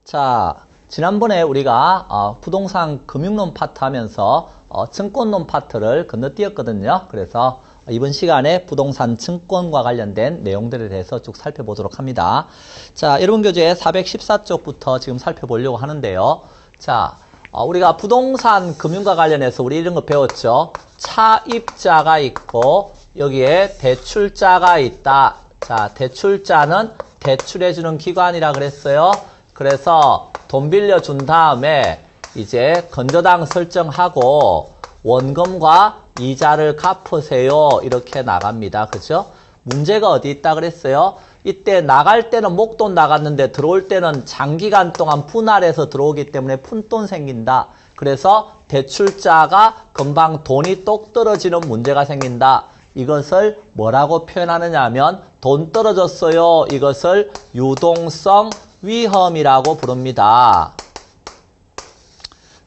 자, 지난번에 우리가 부동산 금융론 파트 하면서 증권론 파트를 건너뛰었거든요. 그래서 이번 시간에 부동산 증권과 관련된 내용들에 대해서 쭉 살펴보도록 합니다. 자, 여러분 교재 414쪽부터 지금 살펴보려고 하는데요. 자, 우리가 부동산 금융과 관련해서 우리 이런 거 배웠죠. 차입자가 있고 여기에 대출자가 있다. 자, 대출자는 대출해주는 기관이라 그랬어요. 그래서 돈 빌려준 다음에 이제 건저당 설정하고 원금과 이자를 갚으세요. 이렇게 나갑니다. 그죠? 문제가 어디 있다 그랬어요? 이때 나갈 때는 목돈 나갔는데 들어올 때는 장기간 동안 분할해서 들어오기 때문에 푼돈 생긴다. 그래서 대출자가 금방 돈이 똑 떨어지는 문제가 생긴다. 이것을 뭐라고 표현하느냐 하면 돈 떨어졌어요. 이것을 유동성 위험이라고 부릅니다.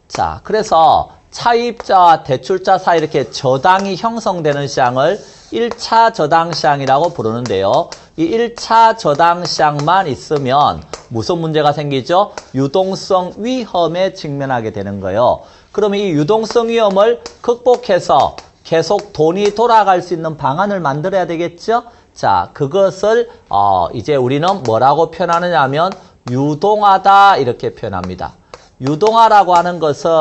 자, 그래서 차입자와 대출자 사이 이렇게 저당이 형성되는 시장을 1차 저당 시장이라고 부르는데요. 이 1차 저당 시장만 있으면 무슨 문제가 생기죠? 유동성 위험에 직면하게 되는 거예요. 그러면 이 유동성 위험을 극복해서 계속 돈이 돌아갈 수 있는 방안을 만들어야 되겠죠? 자, 그것을 이제 우리는 뭐라고 표현하느냐 하면 유동화다 이렇게 표현합니다. 유동화라고 하는 것은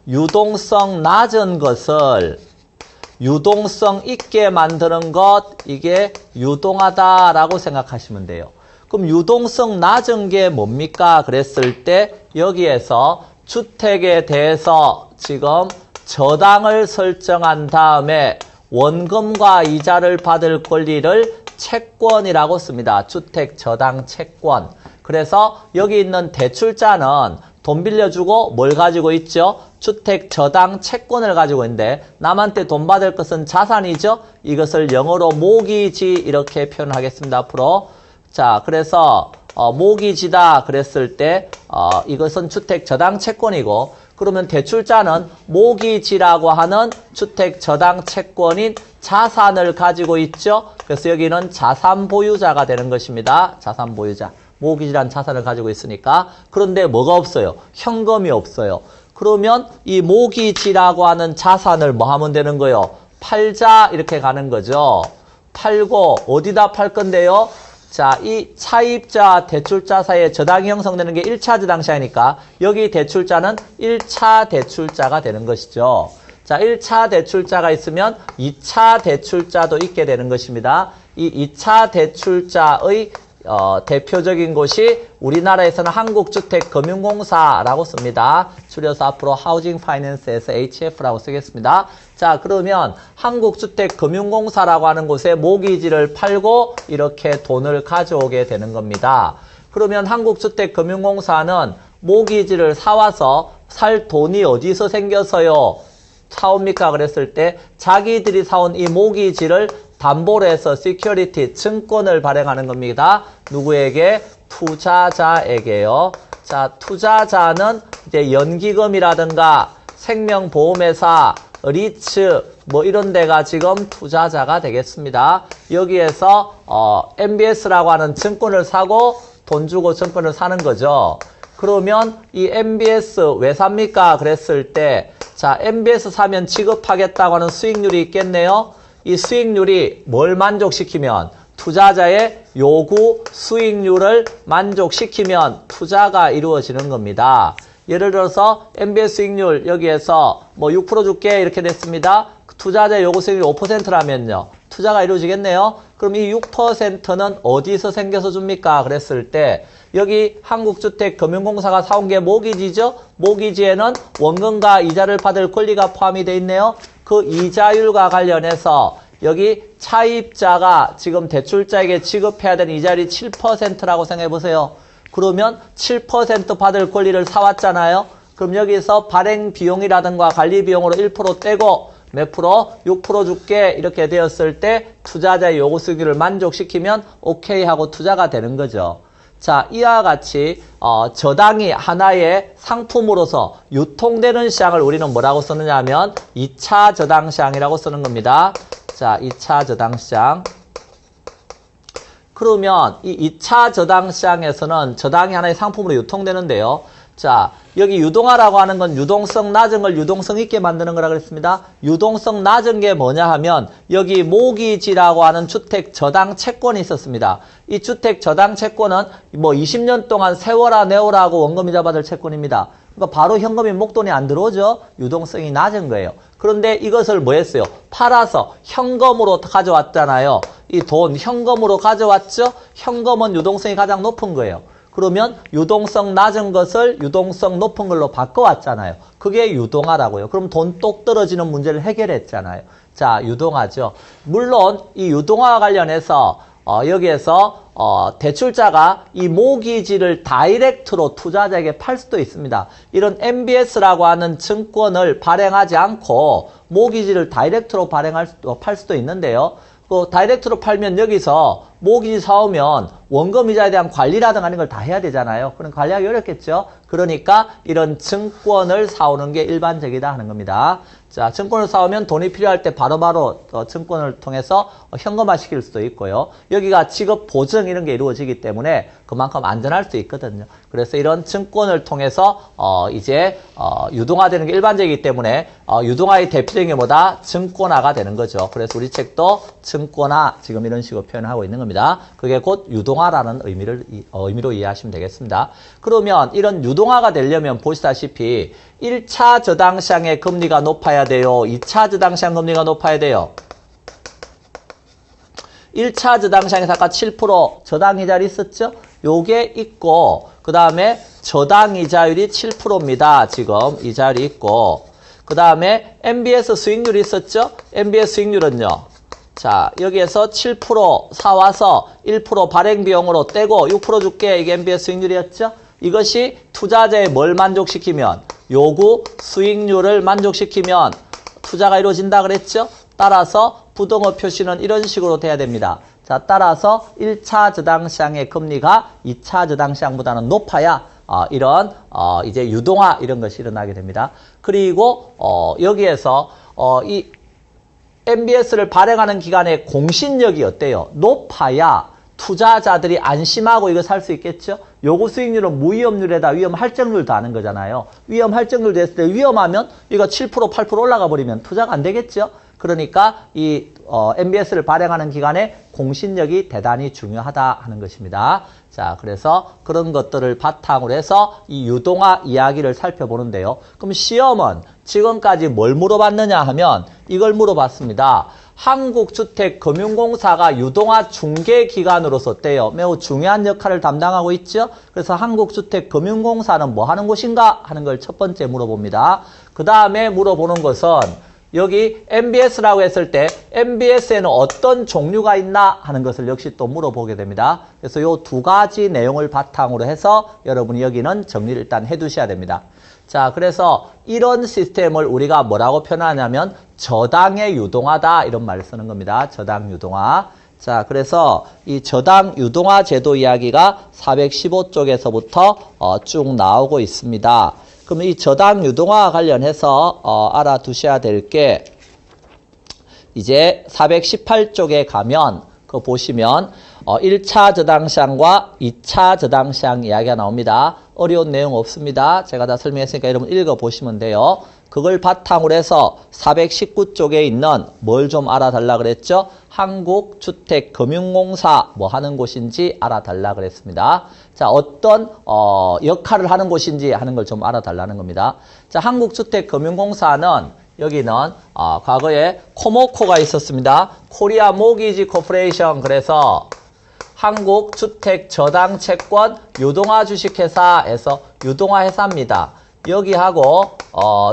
유동성 낮은 것을 유동성 있게 만드는 것, 이게 유동화다라고 생각하시면 돼요. 그럼 유동성 낮은 게 뭡니까? 그랬을 때 여기에서 주택에 대해서 지금 저당을 설정한 다음에 원금과 이자를 받을 권리를 채권이라고 씁니다. 주택 저당 채권. 그래서 여기 있는 대출자는 돈 빌려주고 뭘 가지고 있죠? 주택 저당 채권을 가지고 있는데 남한테 돈 받을 것은 자산이죠? 이것을 영어로 모기지 이렇게 표현하겠습니다. 앞으로. 자, 그래서 모기지다 그랬을 때 이것은 주택 저당 채권이고 그러면 대출자는 모기지라고 하는 주택 저당 채권인 자산을 가지고 있죠. 그래서 여기는 자산 보유자가 되는 것입니다. 자산 보유자. 모기지란 자산을 가지고 있으니까. 그런데 뭐가 없어요? 현금이 없어요. 그러면 이 모기지라고 하는 자산을 뭐 하면 되는 거예요? 팔자 이렇게 가는 거죠. 팔고 어디다 팔 건데요? 자, 이 차입자, 대출자 사이에 저당이 형성되는 게 1차 저당 시장이니까 여기 대출자는 1차 대출자가 되는 것이죠. 자, 1차 대출자가 있으면 2차 대출자도 있게 되는 것입니다. 이 2차 대출자의 대표적인 곳이 우리나라에서는 한국주택금융공사라고 씁니다. 줄여서 앞으로 하우징 파이낸스에서 HF라고 쓰겠습니다. 자, 그러면 한국주택금융공사라고 하는 곳에 모기지를 팔고 이렇게 돈을 가져오게 되는 겁니다. 그러면 한국주택금융공사는 모기지를 사와서 살 돈이 어디서 생겨서요? 사옵니까? 그랬을 때 자기들이 사온 이 모기지를 담보로 해서 시큐리티, 증권을 발행하는 겁니다. 누구에게? 투자자에게요. 자, 투자자는 이제 연기금이라든가 생명보험회사, 리츠 뭐 이런 데가 지금 투자자가 되겠습니다. 여기에서 MBS라고 하는 증권을 사고 돈 주고 증권을 사는 거죠. 그러면 이 MBS 왜 삽니까? 그랬을 때 자, MBS 사면 지급하겠다고 하는 수익률이 있겠네요. 이 수익률이 뭘 만족시키면 투자자의 요구 수익률을 만족시키면 투자가 이루어지는 겁니다. 예를 들어서 MBS 수익률 여기에서 뭐 6% 줄게 이렇게 됐습니다. 투자자의 요구 수익률 5%라면요. 투자가 이루어지겠네요. 그럼 이 6%는 어디서 생겨서 줍니까? 그랬을 때 여기 한국주택금융공사가 사온 게 모기지죠? 모기지에는 원금과 이자를 받을 권리가 포함이 되어 있네요. 그 이자율과 관련해서 여기 차입자가 지금 대출자에게 지급해야 되는 이자율이 7%라고 생각해 보세요. 그러면 7% 받을 권리를 사왔잖아요. 그럼 여기서 발행 비용이라든가 관리 비용으로 1% 떼고 몇 프로? 6% 줄게 이렇게 되었을 때 투자자의 요구 수익률을 만족시키면 오케이 하고 투자가 되는 거죠. 자, 이와 같이 저당이 하나의 상품으로서 유통되는 시장을 우리는 뭐라고 쓰느냐 하면 2차 저당 시장이라고 쓰는 겁니다. 자, 2차 저당 시장. 그러면 이 2차 저당 시장에서는 저당이 하나의 상품으로 유통되는데요. 자, 여기 유동화라고 하는 건 유동성 낮은 걸 유동성 있게 만드는 거라 그랬습니다. 유동성 낮은 게 뭐냐 하면 여기 모기지라고 하는 주택 저당 채권이 있었습니다. 이 주택 저당 채권은 뭐 20년 동안 세워라 내오라고 원금이자 받을 채권입니다. 그러니까 바로 현금이 목돈이 안 들어오죠. 유동성이 낮은 거예요. 그런데 이것을 뭐 했어요? 팔아서 현금으로 가져왔잖아요. 이 돈 현금으로 가져왔죠? 현금은 유동성이 가장 높은 거예요. 그러면 유동성 낮은 것을 유동성 높은 걸로 바꿔왔잖아요. 그게 유동화라고요. 그럼 돈 똑 떨어지는 문제를 해결했잖아요. 자, 유동화죠. 물론 이 유동화와 관련해서 여기에서 대출자가 이 모기지를 다이렉트로 투자자에게 팔 수도 있습니다. 이런 MBS라고 하는 증권을 발행하지 않고 모기지를 다이렉트로 팔 수도 있는데요. 그 다이렉트로 팔면 여기서 모기지 사오면 원금이자에 대한 관리라든가 하는 걸 다 해야 되잖아요. 그럼 관리하기 어렵겠죠. 그러니까 이런 증권을 사오는 게 일반적이다 하는 겁니다. 자, 증권을 사오면 돈이 필요할 때 바로바로 증권을 통해서 현금화 시킬 수도 있고요. 여기가 지급 보증 이런 게 이루어지기 때문에 그만큼 안전할 수 있거든요. 그래서 이런 증권을 통해서 이제 유동화되는 게 일반적이기 때문에 유동화의 대표적인 게 뭐다? 증권화가 되는 거죠. 그래서 우리 책도 증권화 지금 이런 식으로 표현하고 있는 겁니다. 그게 곧 유동화라는 의미로 이해하시면 되겠습니다. 그러면 이런 유동화가 되려면 보시다시피 1차 저당시장의 금리가 높아야 돼요. 2차 저당시장 금리가 높아야 돼요. 1차 저당시장에서 아까 7% 저당이자율이 있었죠? 요게 있고 그 다음에 저당이자율이 7%입니다. 지금 이자율이 있고 그 다음에 MBS 수익률이 있었죠? MBS 수익률은요. 자, 여기에서 7% 사와서 1% 발행 비용으로 떼고 6% 줄게. 이게 MBS 수익률이었죠? 이것이 투자자의 뭘 만족시키면 요구 수익률을 만족시키면 투자가 이루어진다 그랬죠? 따라서 부동어 표시는 이런 식으로 돼야 됩니다. 자, 따라서 1차 저당시장의 금리가 2차 저당시장보다는 높아야 이런 이제 유동화 이런 것이 일어나게 됩니다. 그리고 여기에서 이 MBS를 발행하는 기간의 공신력이 어때요? 높아야 투자자들이 안심하고 이거 살 수 있겠죠? 요구 수익률은 무위험률에다 위험 할증률 더하는 거잖아요. 위험 할증률 됐을 때 위험하면 이거 7% 8% 올라가 버리면 투자가 안 되겠죠? 그러니까 이 MBS를 발행하는 기간에 공신력이 대단히 중요하다 하는 것입니다. 자, 그래서 그런 것들을 바탕으로 해서 이 유동화 이야기를 살펴보는데요. 그럼 시험은 지금까지 뭘 물어봤느냐 하면 이걸 물어봤습니다. 한국주택금융공사가 유동화 중개기관으로서 어때요? 매우 중요한 역할을 담당하고 있죠? 그래서 한국주택금융공사는 뭐 하는 곳인가 하는 걸 첫 번째 물어봅니다. 그 다음에 물어보는 것은 여기 MBS라고 했을 때 MBS에는 어떤 종류가 있나 하는 것을 역시 또 물어보게 됩니다. 그래서 요 두 가지 내용을 바탕으로 해서 여러분이 여기는 정리를 일단 해두셔야 됩니다. 자, 그래서 이런 시스템을 우리가 뭐라고 표현하냐면 저당의 유동화다 이런 말을 쓰는 겁니다. 저당 유동화. 자, 그래서 이 저당 유동화 제도 이야기가 415쪽에서부터 쭉 나오고 있습니다. 그럼 이 저당 유동화와 관련해서 알아두셔야 될 게 이제 418쪽에 가면 그거 보시면 1차 저당시장과 2차 저당시장 이야기가 나옵니다. 어려운 내용 없습니다. 제가 다 설명했으니까 여러분 읽어보시면 돼요. 그걸 바탕으로 해서 419쪽에 있는 뭘 좀 알아달라 그랬죠? 한국주택금융공사 뭐 하는 곳인지 알아달라 그랬습니다. 자, 어떤 역할을 하는 곳인지 하는 걸 좀 알아달라는 겁니다. 자, 한국주택금융공사는 여기는 과거에 코모코가 있었습니다. 코리아 모기지 코퍼레이션. 그래서 한국주택저당채권 유동화 주식회사에서 유동화 회사입니다. 여기하고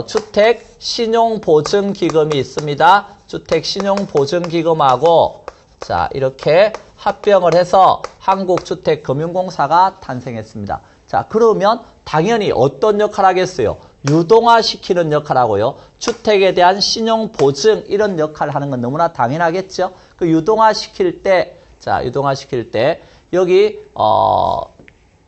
주택신용보증기금이 있습니다. 주택신용보증기금하고 자, 이렇게 합병을 해서 한국주택금융공사가 탄생했습니다. 자, 그러면 당연히 어떤 역할을 하겠어요? 유동화시키는 역할을 하고요. 주택에 대한 신용보증 이런 역할을 하는 건 너무나 당연하겠죠? 그 유동화시킬 때, 자, 유동화시킬 때 여기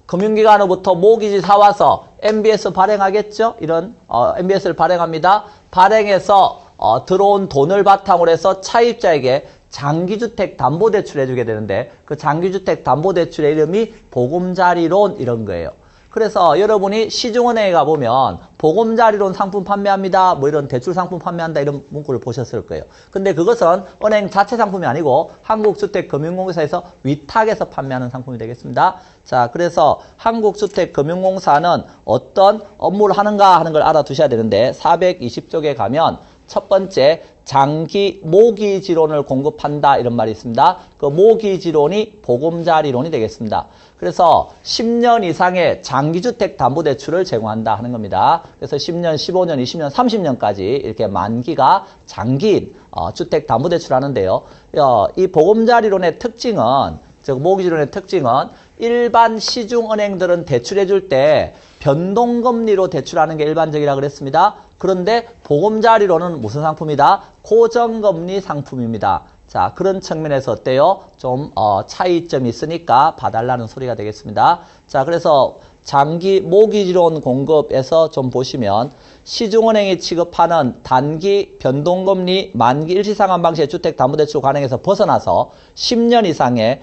금융기관으로부터 모기지 사와서 MBS 발행하겠죠? 이런 MBS를 발행합니다. 발행해서 들어온 돈을 바탕으로 해서 차입자에게 장기주택 담보대출 해주게 되는데 그 장기주택 담보대출의 이름이 보금자리론 이런 거예요. 그래서 여러분이 시중은행에 가보면 보금자리론 상품 판매합니다. 뭐 이런 대출 상품 판매한다 이런 문구를 보셨을 거예요. 근데 그것은 은행 자체 상품이 아니고 한국주택금융공사에서 위탁해서 판매하는 상품이 되겠습니다. 자, 그래서 한국주택금융공사는 어떤 업무를 하는가 하는 걸 알아두셔야 되는데 420쪽에 가면 첫 번째 장기 모기지론을 공급한다 이런 말이 있습니다. 그 모기지론이 보금자리론이 되겠습니다. 그래서 10년 이상의 장기주택 담보대출을 제공한다 하는 겁니다. 그래서 10년, 15년, 20년, 30년까지 이렇게 만기가 장기인 주택 담보대출 하는데요. 이 보금자리론의 특징은, 즉 모기지론의 특징은 일반 시중은행들은 대출해 줄 때 변동금리로 대출하는 게 일반적이라 그랬습니다. 그런데 보금자리론은 무슨 상품이다? 고정금리 상품입니다. 자, 그런 측면에서 어때요? 좀 차이점이 있으니까 봐달라는 소리가 되겠습니다. 자, 그래서 장기 모기지론 공급에서 좀 보시면 시중은행이 취급하는 단기 변동금리 만기 일시상환 방식의 주택담보대출 관행에서 벗어나서 10년 이상의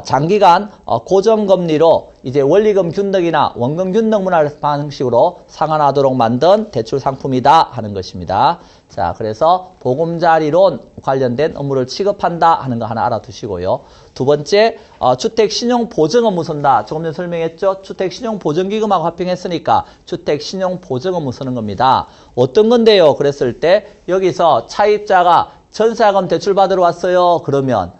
장기간 고정금리로 이제 원리금 균등이나 원금 균등 문화 방식으로 상환하도록 만든 대출 상품이다 하는 것입니다. 자, 그래서 보금자리론 관련된 업무를 취급한다 하는 거 하나 알아두시고요. 두 번째, 주택신용보증 업무 쓴다. 조금 전에 설명했죠? 주택신용보증기금하고 합병했으니까 주택신용보증 업무 쓰는 겁니다. 어떤 건데요? 그랬을 때 여기서 차입자가 전세자금 대출 받으러 왔어요. 그러면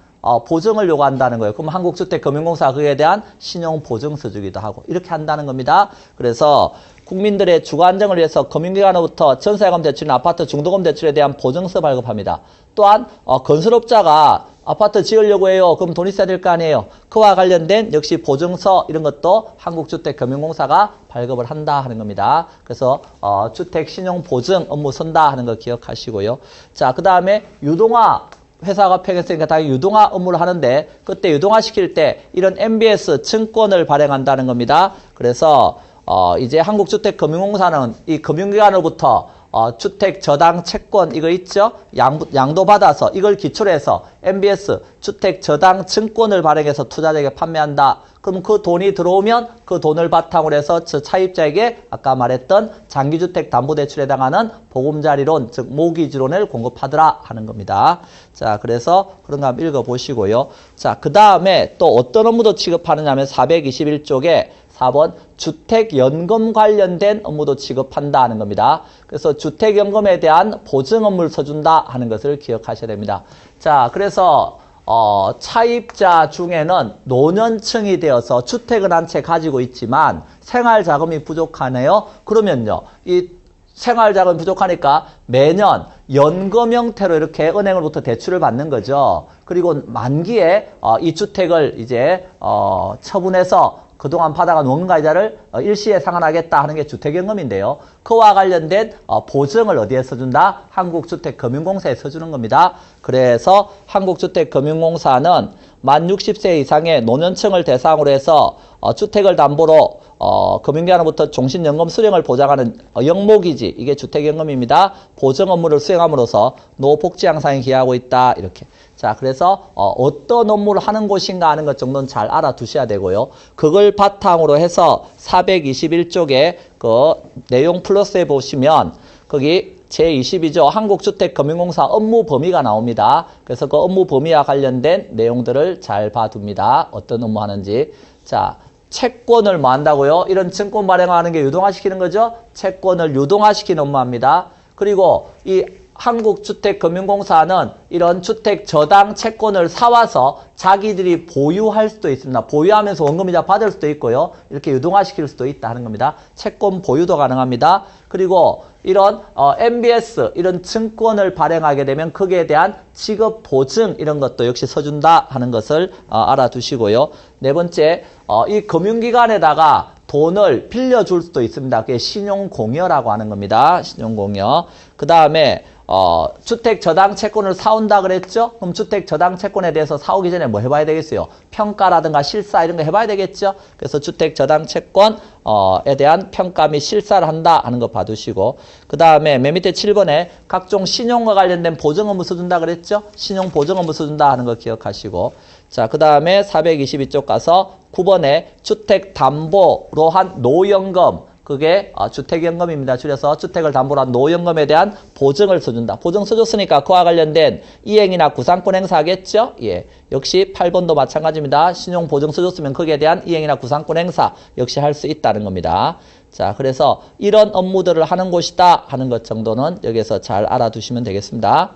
보증을 요구한다는 거예요. 그럼 한국주택금융공사가 그에 대한 신용보증 서주기도 하고 이렇게 한다는 겁니다. 그래서 국민들의 주거 안정을 위해서 금융기관으로부터 전세자금 대출이나 아파트 중도금 대출에 대한 보증서 발급합니다. 또한 건설업자가 아파트 지으려고 해요. 그럼 돈 있어야 될 거 아니에요. 그와 관련된 역시 보증서 이런 것도 한국주택금융공사가 발급을 한다 하는 겁니다. 그래서 주택신용보증 업무 선다 하는 거 기억하시고요. 자, 그 다음에 유동화 회사가 폐했으니까 당연히 유동화 업무를 하는데 그때 유동화 시킬 때 이런 MBS 증권을 발행한다는 겁니다. 그래서 이제 한국주택금융공사는 이 금융기관으로부터 주택 저당 채권 이거 있죠? 양도받아서 이걸 기초로 해서 MBS 주택 저당 증권을 발행해서 투자자에게 판매한다. 그럼 그 돈이 들어오면 그 돈을 바탕으로 해서 저 차입자에게 아까 말했던 장기주택 담보대출에 해당하는 보금자리론 즉 모기지론을 공급하더라 하는 겁니다. 자, 그래서 그런 거 한번 읽어보시고요. 자, 그 다음에 또 어떤 업무도 취급하느냐 하면 421쪽에 4번 주택연금 관련된 업무도 취급한다 하는 겁니다. 그래서 주택연금에 대한 보증 업무를 써준다 하는 것을 기억하셔야 됩니다. 자, 그래서 차입자 중에는 노년층이 되어서 주택은 한 채 가지고 있지만 생활자금이 부족하네요. 그러면요, 이 생활자금이 부족하니까 매년 연금 형태로 이렇게 은행으로부터 대출을 받는 거죠. 그리고 만기에 이 주택을 이제 처분해서 그동안 받아간 원가이자를 일시에 상환하겠다 하는 게 주택연금인데요. 그와 관련된 보증을 어디에 써준다? 한국주택금융공사에 써주는 겁니다. 그래서 한국주택금융공사는 만 60세 이상의 노년층을 대상으로 해서 주택을 담보로 금융기관으로부터 종신연금 수령을 보장하는 영모기지, 이게 주택연금입니다. 보증 업무를 수행함으로써 노복지 향상에 기여하고 있다. 이렇게. 자, 그래서 어떤 업무를 하는 곳인가 하는 것 정도는 잘 알아두셔야 되고요. 그걸 바탕으로 해서 421쪽에 그 내용 플러스에 보시면 거기 제22조 한국주택금융공사 업무 범위가 나옵니다. 그래서 그 업무 범위와 관련된 내용들을 잘 봐둡니다. 어떤 업무 하는지. 자, 채권을 뭐 한다고요? 이런 증권 발행하는 게 유동화시키는 거죠? 채권을 유동화시키는 업무합니다. 그리고 이 한국주택금융공사는 이런 주택 저당 채권을 사와서 자기들이 보유할 수도 있습니다. 보유하면서 원금이자 받을 수도 있고요. 이렇게 유동화시킬 수도 있다 하는 겁니다. 채권 보유도 가능합니다. 그리고 이런 MBS 이런 증권을 발행하게 되면 거기에 대한 지급 보증 이런 것도 역시 써준다 하는 것을 알아두시고요. 네 번째, 이 금융기관에다가 돈을 빌려줄 수도 있습니다. 그게 신용공여라고 하는 겁니다. 신용공여. 그 다음에 주택 저당 채권을 사온다 그랬죠? 그럼 주택 저당 채권에 대해서 사오기 전에 뭐 해봐야 되겠어요? 평가라든가 실사 이런 거 해봐야 되겠죠? 그래서 주택 저당 채권에 대한 평가 및 실사를 한다 하는 거 봐두시고, 그 다음에 맨 밑에 7번에 각종 신용과 관련된 보증 업무 써준다 그랬죠? 신용 보증 업무 써준다 하는 거 기억하시고, 자, 그 다음에 422쪽 가서 9번에 주택 담보로 한 노연금, 그게 주택연금입니다. 줄여서 주택을 담보로 한 노연금에 대한 보증을 써준다. 보증 써줬으니까 그와 관련된 이행이나 구상권 행사하겠죠? 예. 역시 8번도 마찬가지입니다. 신용 보증 써줬으면 거기에 대한 이행이나 구상권 행사 역시 할 수 있다는 겁니다. 자, 그래서 이런 업무들을 하는 곳이다 하는 것 정도는 여기서 잘 알아두시면 되겠습니다.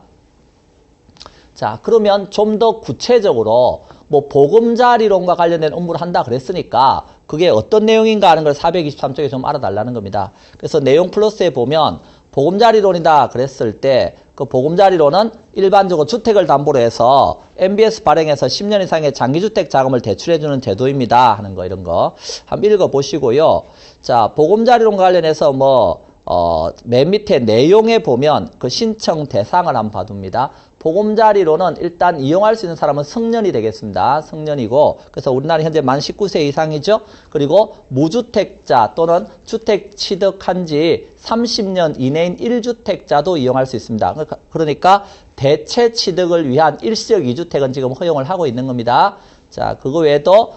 자, 그러면 좀 더 구체적으로 뭐 보금자리론과 관련된 업무를 한다 그랬으니까 그게 어떤 내용인가 하는 걸 423쪽에 좀 알아달라는 겁니다. 그래서 내용 플러스에 보면 보금자리론이다 그랬을 때 그 보금자리론은 일반적으로 주택을 담보로 해서 MBS 발행해서 10년 이상의 장기주택 자금을 대출해주는 제도입니다 하는 거, 이런 거 한번 읽어보시고요. 자, 보금자리론과 관련해서 맨 밑에 내용에 보면 그 신청 대상을 한번 봐둡니다. 보금자리론은 일단 이용할 수 있는 사람은 성년이 되겠습니다. 성년이고, 그래서 우리나라 현재 만 19세 이상이죠. 그리고 무주택자 또는 주택 취득한 지 30년 이내인 1주택자도 이용할 수 있습니다. 그러니까 대체 취득을 위한 일시적 2주택은 지금 허용을 하고 있는 겁니다. 자, 그거 외에도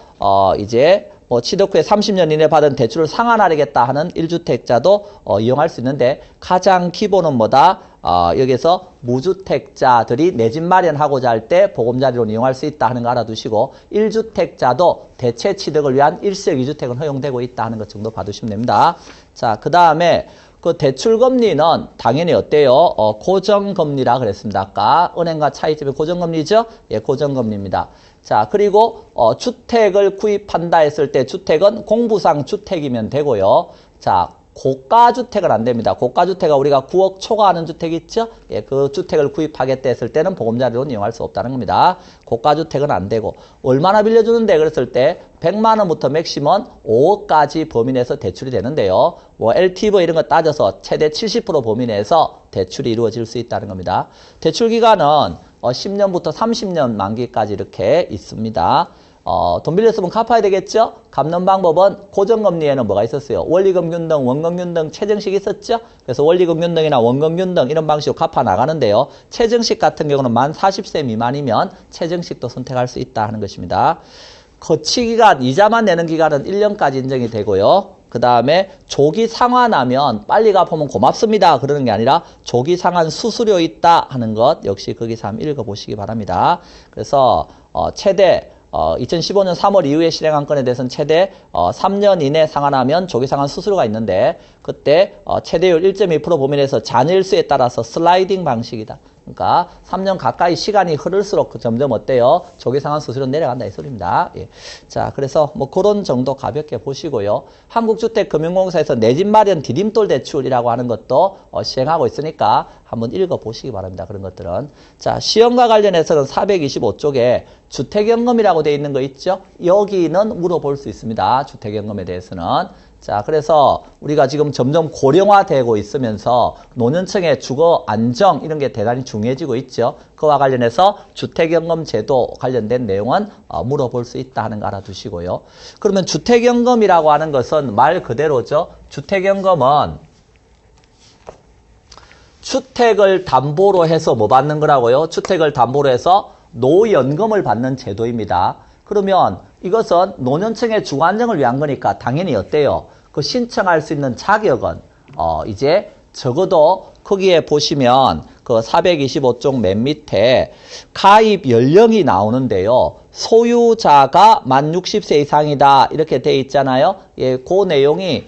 이제 취득 후에 30년 이내 받은 대출을 상환하려겠다 하는 1주택자도 이용할 수 있는데, 가장 기본은 뭐다? 여기서 무주택자들이 내 집 마련하고자 할 때 보금자리론 이용할 수 있다 하는 거 알아두시고, 1주택자도 대체 취득을 위한 일시적 2주택은 허용되고 있다 하는 것 정도 봐두시면 됩니다. 자, 그 다음에 그 대출금리는 당연히 어때요? 고정금리라 그랬습니다. 아까 은행과 차이점이 고정금리죠? 예, 고정금리입니다. 자, 그리고 주택을 구입한다 했을 때 주택은 공부상 주택이면 되고요. 자, 고가주택은 안 됩니다. 고가주택은 우리가 9억 초과하는 주택 있죠? 예, 그 주택을 구입하겠다 했을 때는 보금자리론 이용할 수 없다는 겁니다. 고가주택은 안 되고, 얼마나 빌려주는데 그랬을 때 100만 원부터 맥시멈 5억까지 범위 내에서 대출이 되는데요. LTV 이런 거 따져서 최대 70% 범위 내에서 대출이 이루어질 수 있다는 겁니다. 대출 기간은 10년부터 30년 만기까지 이렇게 있습니다. 돈 빌렸으면 갚아야 되겠죠? 갚는 방법은 고정금리에는 뭐가 있었어요? 원리금균등, 원금균등, 최정식 있었죠? 그래서 원리금균등이나 원금균등 이런 방식으로 갚아 나가는데요. 최정식 같은 경우는 만 40세 미만이면 최정식도 선택할 수 있다 하는 것입니다. 거치기간, 이자만 내는 기간은 1년까지 인정이 되고요. 그 다음에 조기 상환하면 빨리 갚으면 고맙습니다 그러는 게 아니라 조기 상환 수수료 있다 하는 것 역시 거기서 한번 읽어보시기 바랍니다. 그래서 최대 2015년 3월 이후에 실행한 건에 대해서는 최대 3년 이내 상환하면 조기 상환 수수료가 있는데, 그때 최대율 1.2% 범위 내에서 잔여일 수에 따라서 슬라이딩 방식이다. 그러니까 3년 가까이 시간이 흐를수록 점점 어때요? 조기 상환 수수료 내려간다 이 소리입니다. 예. 자, 그래서 그런 정도 가볍게 보시고요. 한국주택금융공사에서 내 집 마련 디딤돌 대출이라고 하는 것도 시행하고 있으니까 한번 읽어보시기 바랍니다. 그런 것들은. 자, 시험과 관련해서는 425쪽에 주택연금이라고 되어 있는 거 있죠? 여기는 물어볼 수 있습니다. 주택연금에 대해서는. 자, 그래서 우리가 지금 점점 고령화되고 있으면서 노년층의 주거 안정 이런 게 대단히 중요해지고 있죠. 그와 관련해서 주택연금 제도 관련된 내용은 물어볼 수 있다 하는 거 알아두시고요. 그러면 주택연금이라고 하는 것은 말 그대로죠. 주택연금은 주택을 담보로 해서 뭐 받는 거라고요? 주택을 담보로 해서 노연금을 받는 제도입니다. 그러면 이것은 노년층의 주거 안정을 위한 거니까 당연히 어때요? 그 신청할 수 있는 자격은 이제 적어도 거기에 보시면 그 425쪽 맨 밑에 가입 연령이 나오는데요. 소유자가 만 60세 이상이다 이렇게 돼 있잖아요. 예, 그 내용이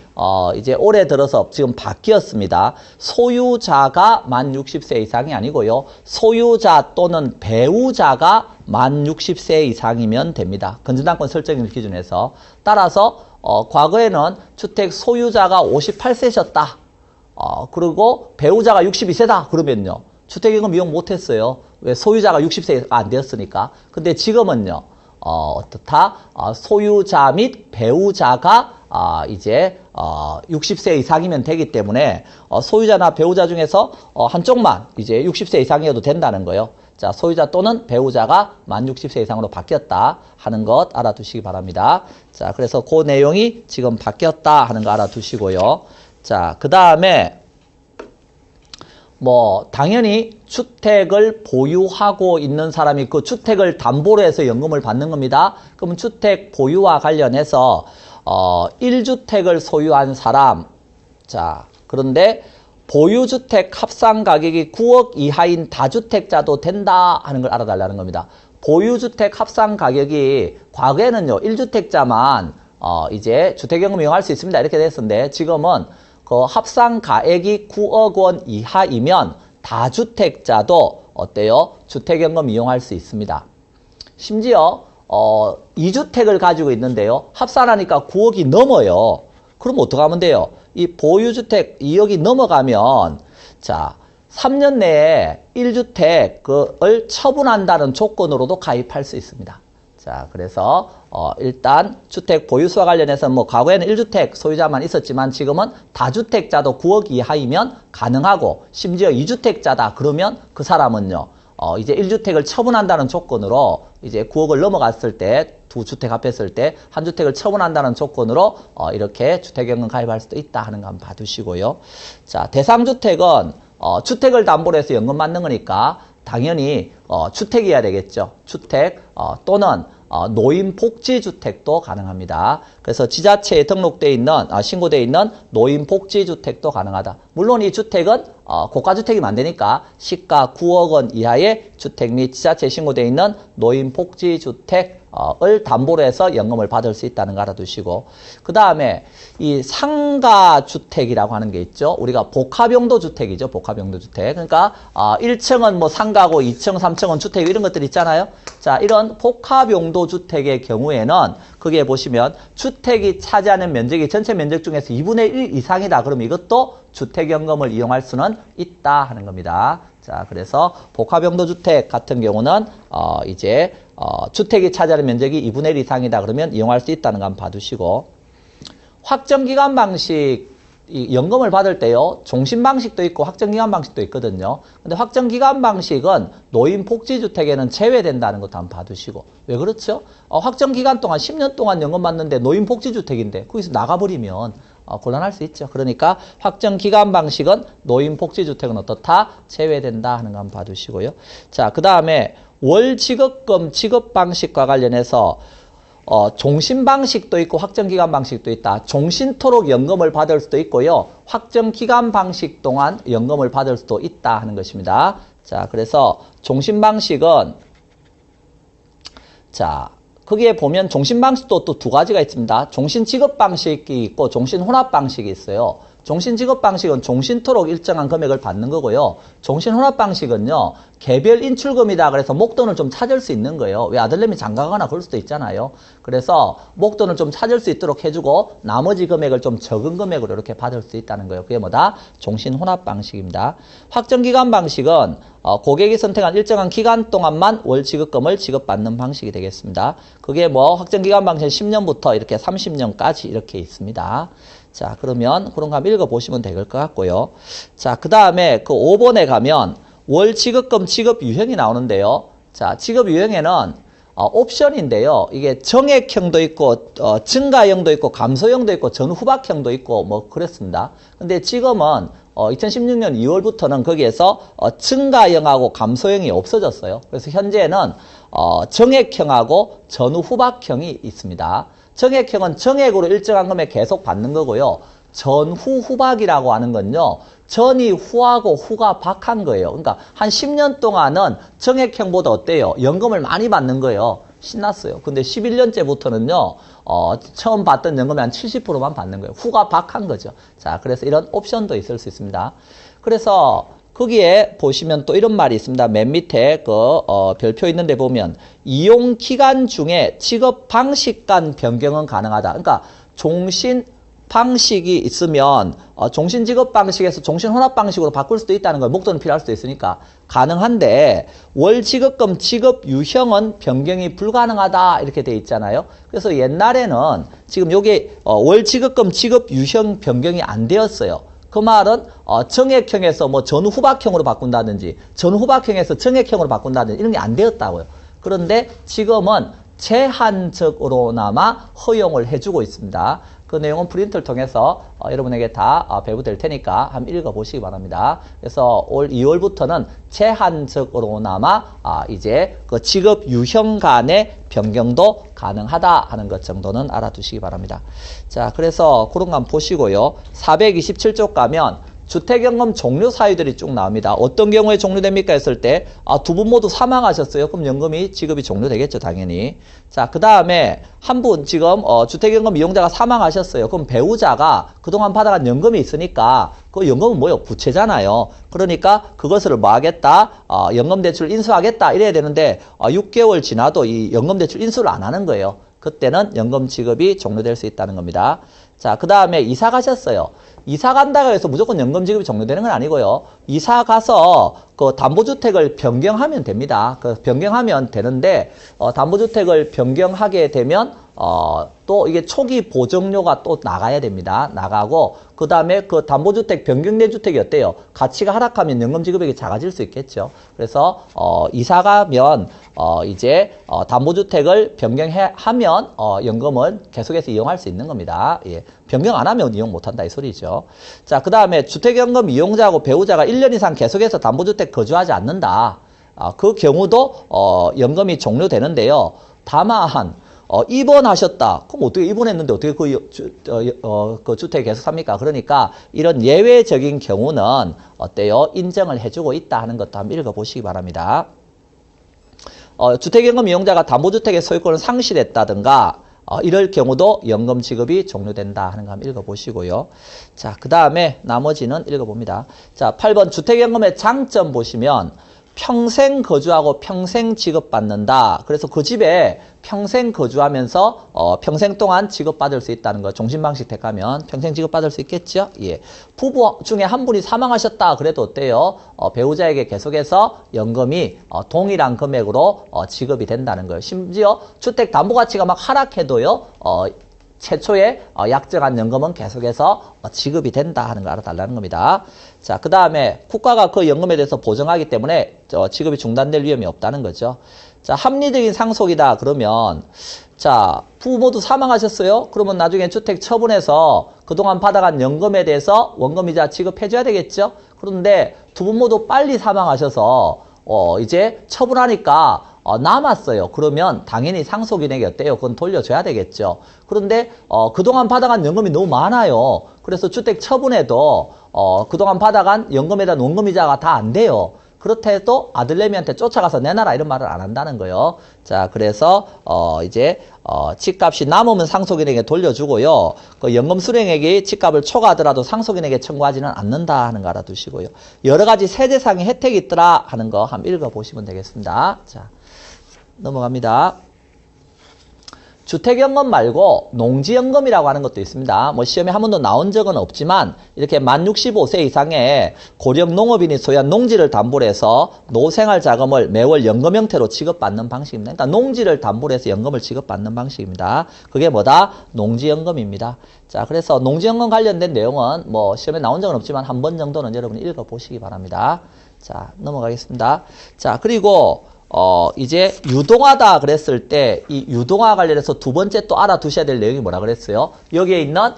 이제 올해 들어서 지금 바뀌었습니다. 소유자가 만 60세 이상이 아니고요. 소유자 또는 배우자가 만 60세 이상이면 됩니다. 건전당권 설정 기준에서. 따라서 과거에는 주택 소유자가 58세셨다. 그리고 배우자가 62세다. 그러면요. 주택연금 이용 못했어요. 왜? 소유자가 60세가 안 되었으니까. 근데 지금은요. 어떻다? 소유자 및 배우자가 이제 60세 이상이면 되기 때문에 소유자나 배우자 중에서 한쪽만 이제 60세 이상이어도 된다는 거예요. 자, 소유자 또는 배우자가 만 60세 이상으로 바뀌었다 하는 것 알아두시기 바랍니다. 자, 그래서 그 내용이 지금 바뀌었다 하는 거 알아두시고요. 자, 그 다음에 뭐 당연히 주택을 보유하고 있는 사람이 그 주택을 담보로 해서 연금을 받는 겁니다. 그러면 주택 보유와 관련해서 1주택을 소유한 사람, 자, 그런데 보유주택 합산 가격이 9억 이하인 다주택자도 된다 하는 걸 알아달라는 겁니다. 보유주택 합산 가격이 과거에는요, 1주택자만 이제 주택연금 이용할 수 있습니다. 이렇게 됐었는데 지금은 그 합산 가액이 9억 원 이하이면 다주택자도 어때요? 주택연금 이용할 수 있습니다. 심지어 2주택을 가지고 있는데요. 합산하니까 9억이 넘어요. 그럼 어떻게 하면 돼요? 이 보유주택 2억이 넘어가면 자 3년 내에 1주택을 처분한다는 조건으로도 가입할 수 있습니다. 자, 그래서 일단 주택 보유수와 관련해서 뭐 과거에는 1주택 소유자만 있었지만 지금은 다주택자도 9억 이하이면 가능하고 심지어 2주택자다 그러면 그 사람은요. 이제 1주택을 처분한다는 조건으로 이제 9억을 넘어갔을 때 두 주택 합했을 때 한 주택을 처분한다는 조건으로 이렇게 주택연금 가입할 수도 있다 하는 거 한번 봐두시고요. 자, 대상주택은 주택을 담보로 해서 연금 받는 거니까 당연히 주택이어야 되겠죠. 주택 또는 노인복지주택도 가능합니다. 그래서 지자체에 등록되어 있는 신고되어 있는 노인복지주택도 가능하다. 물론 이 주택은 고가주택이면 안 되니까 시가 9억 원 이하의 주택 및 지자체에 신고되어 있는 노인복지주택을 담보로 해서 연금을 받을 수 있다는 거 알아두시고 그 다음에 이 상가주택이라고 하는 게 있죠. 우리가 복합용도주택이죠. 복합용도주택. 그러니까 1층은 뭐 상가고 2층, 3층은 주택 이런 것들 있잖아요. 자, 이런 복합용도주택의 경우에는 거기에 보시면 주택이 차지하는 면적이 전체 면적 중에서 2분의 1 이상이다. 그러면 이것도 주택연금을 이용할 수는 있다 하는 겁니다. 자, 그래서 복합용도주택 같은 경우는 이제 주택이 차지하는 면적이 2분의 1 이상이다. 그러면 이용할 수 있다는 거 한번 봐두시고 확정기간 방식 연금을 받을 때요. 종신 방식도 있고 확정기간 방식도 있거든요. 근데 확정기간 방식은 노인복지주택에는 제외된다는 것도 한번 봐두시고 왜 그렇죠? 확정기간 동안 10년 동안 연금 받는데 노인복지주택인데 거기서 나가버리면 곤란할 수 있죠. 그러니까 확정기간 방식은 노인복지주택은 어떻다? 제외된다 하는 거 한번 봐두시고요. 자, 그 다음에 월지급금 지급 방식과 관련해서 종신 방식도 있고 확정기간 방식도 있다. 종신토록 연금을 받을 수도 있고요. 확정기간 방식 동안 연금을 받을 수도 있다 하는 것입니다. 자, 그래서 종신 방식은 자, 거기에 보면 종신 방식도 또 두 가지가 있습니다. 종신 지급 방식이 있고 종신 혼합 방식이 있어요. 종신 지급 방식은 종신토록 일정한 금액을 받는 거고요. 종신 혼합 방식은요. 개별 인출금이다 그래서 목돈을 좀 찾을 수 있는 거예요. 왜 아들내미 장가가거나 그럴 수도 있잖아요. 그래서 목돈을 좀 찾을 수 있도록 해주고 나머지 금액을 좀 적은 금액으로 이렇게 받을 수 있다는 거예요. 그게 뭐다? 종신 혼합 방식입니다. 확정기간 방식은 고객이 선택한 일정한 기간 동안만 월 지급금을 지급받는 방식이 되겠습니다. 그게 뭐 확정기간 방식은 10년부터 이렇게 30년까지 이렇게 있습니다. 자, 그러면 그런 거 한번 읽어보시면 될 것 같고요. 자, 그 다음에 그 5번에 가면 월 지급금 지급 유형이 나오는데요. 자, 지급 유형에는 옵션인데요. 이게 정액형도 있고 증가형도 있고 감소형도 있고 전후박형도 있고 뭐 그렇습니다. 근데 지금은 2016년 2월부터는 거기에서 증가형하고 감소형이 없어졌어요. 그래서 현재는 정액형하고 전후박형이 있습니다. 정액형은 정액으로 일정한 금액 계속 받는 거고요. 전후후박이라고 하는 건요. 전이 후하고 후가 박한 거예요. 그러니까 한 10년 동안은 정액형보다 어때요? 연금을 많이 받는 거예요. 신났어요. 근데 11년째부터는요. 처음 받던 연금의 한 70%만 받는 거예요. 후가 박한 거죠. 자, 그래서 이런 옵션도 있을 수 있습니다. 그래서 거기에 보시면 또 이런 말이 있습니다. 맨 밑에 그 별표 있는데 보면 이용 기간 중에 지급 방식 간 변경은 가능하다. 그러니까 종신 방식이 있으면 종신지급 방식에서 종신혼합 방식으로 바꿀 수도 있다는 거예요. 목돈은 필요할 수도 있으니까 가능한데 월지급금 지급 유형은 변경이 불가능하다 이렇게 돼 있잖아요. 그래서 옛날에는 지금 여기 월지급금 지급 유형 변경이 안 되었어요. 그 말은 정액형에서 뭐 전후박형으로 바꾼다든지 전후박형에서 정액형으로 바꾼다든지 이런 게 안 되었다고요. 그런데 지금은 제한적으로나마 허용을 해주고 있습니다. 그 내용은 프린트를 통해서 여러분에게 다 배부될 테니까 한번 읽어보시기 바랍니다. 그래서 올 2월부터는 제한적으로나마 이제 그 지급 유형 간의 변경도 가능하다 하는 것 정도는 알아두시기 바랍니다. 자, 그래서 그런 거 한번 보시고요. 427쪽 가면 주택연금 종료 사유들이 쭉 나옵니다. 어떤 경우에 종료됩니까 했을 때 두 분 모두 사망하셨어요. 그럼 연금이 지급이 종료되겠죠, 당연히. 자, 그 다음에 한 분 지금 주택연금 이용자가 사망하셨어요. 그럼 배우자가 그동안 받아간 연금이 있으니까 그 연금은 뭐예요? 부채잖아요. 그러니까 그것을 뭐 하겠다? 연금대출 인수하겠다 이래야 되는데 6개월 지나도 이 연금대출 인수를 안 하는 거예요. 그때는 연금 지급이 종료될 수 있다는 겁니다. 자, 그 다음에 이사 가셨어요. 이사 간다고 해서 무조건 연금 지급이 종료되는 건 아니고요. 이사 가서 그 담보주택을 변경하면 됩니다. 그 변경하면 되는데 담보주택을 변경하게 되면 또 이게 초기 보정료가 또 나가야 됩니다. 나가고 그 다음에 그 담보주택 변경된 주택이 어때요? 가치가 하락하면 연금 지급액이 작아질 수 있겠죠. 그래서 이사 가면 이제 담보주택을 변경하면 연금을 계속해서 이용할 수 있는 겁니다. 예. 변경 안 하면 이용 못 한다 이 소리죠. 자, 그 다음에 주택연금 이용자하고 배우자가 1년 이상 계속해서 담보주택 거주하지 않는다. 그 경우도 연금이 종료되는데요. 다만 입원하셨다. 그럼 어떻게 입원했는데 어떻게 그 주택에 계속 삽니까? 그러니까 이런 예외적인 경우는 어때요? 인정을 해주고 있다 하는 것도 한번 읽어보시기 바랍니다. 주택연금 이용자가 담보주택의 소유권을 상실했다든가 이럴 경우도 연금 지급이 종료된다 하는 거 한번 읽어보시고요. 자, 그 다음에 나머지는 읽어봅니다. 자, 8번 주택연금의 장점 보시면 평생 거주하고 평생 지급받는다. 그래서 그 집에 평생 거주하면서 평생 동안 지급받을 수 있다는 거. 종신방식 택하면 평생 지급받을 수 있겠죠? 예. 부부 중에 한 분이 사망하셨다. 그래도 어때요? 배우자에게 계속해서 연금이 동일한 금액으로 지급이 된다는 거예요. 심지어 주택담보가치가 막 하락해도요. 최초에 약정한 연금은 계속해서 지급이 된다 하는 거 알아달라는 겁니다. 자, 그 다음에 국가가 그 연금에 대해서 보정하기 때문에 지급이 중단될 위험이 없다는 거죠. 자, 합리적인 상속이다 그러면 자, 부부 모두 사망하셨어요? 그러면 나중에 주택 처분해서 그동안 받아간 연금에 대해서 원금이자 지급해줘야 되겠죠? 그런데 두 분 모두 빨리 사망하셔서 이제 처분하니까 남았어요. 그러면 당연히 상속인에게 어때요? 그건 돌려줘야 되겠죠. 그런데 그동안 받아간 연금이 너무 많아요. 그래서 주택 처분해도 그동안 받아간 연금에 대한 원금이자가 다 안 돼요. 그렇다 해도 아들내미한테 쫓아가서 내놔라 이런 말을 안 한다는 거예요. 자, 그래서 이제 집값이 남으면 상속인에게 돌려주고요. 그 연금 수령액이 집값을 초과하더라도 상속인에게 청구하지는 않는다 하는 거 알아두시고요. 여러 가지 세대상의 혜택이 있더라 하는 거 한번 읽어보시면 되겠습니다. 자, 넘어갑니다. 주택연금 말고 농지연금이라고 하는 것도 있습니다. 뭐 시험에 한 번도 나온 적은 없지만 이렇게 만 65세 이상의 고령 농업인이 소유한 농지를 담보로 해서 노생활 자금을 매월 연금 형태로 지급받는 방식입니다. 그러니까 농지를 담보로 해서 연금을 지급받는 방식입니다. 그게 뭐다? 농지연금입니다. 자, 그래서 농지연금 관련된 내용은 뭐 시험에 나온 적은 없지만 한 번 정도는 여러분이 읽어보시기 바랍니다. 자, 넘어가겠습니다. 자, 그리고 이제 유동화다 그랬을 때 이 유동화 관련해서 두 번째 또 알아두셔야 될 내용이 뭐라 그랬어요? 여기에 있는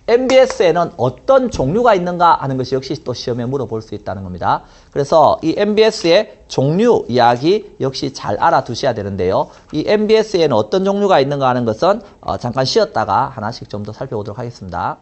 MBS에는 어떤 종류가 있는가 하는 것이 역시 또 시험에 물어볼 수 있다는 겁니다. 그래서 이 MBS의 종류 이야기 역시 잘 알아두셔야 되는데요. 이 MBS에는 어떤 종류가 있는가 하는 것은 잠깐 쉬었다가 하나씩 좀 더 살펴보도록 하겠습니다.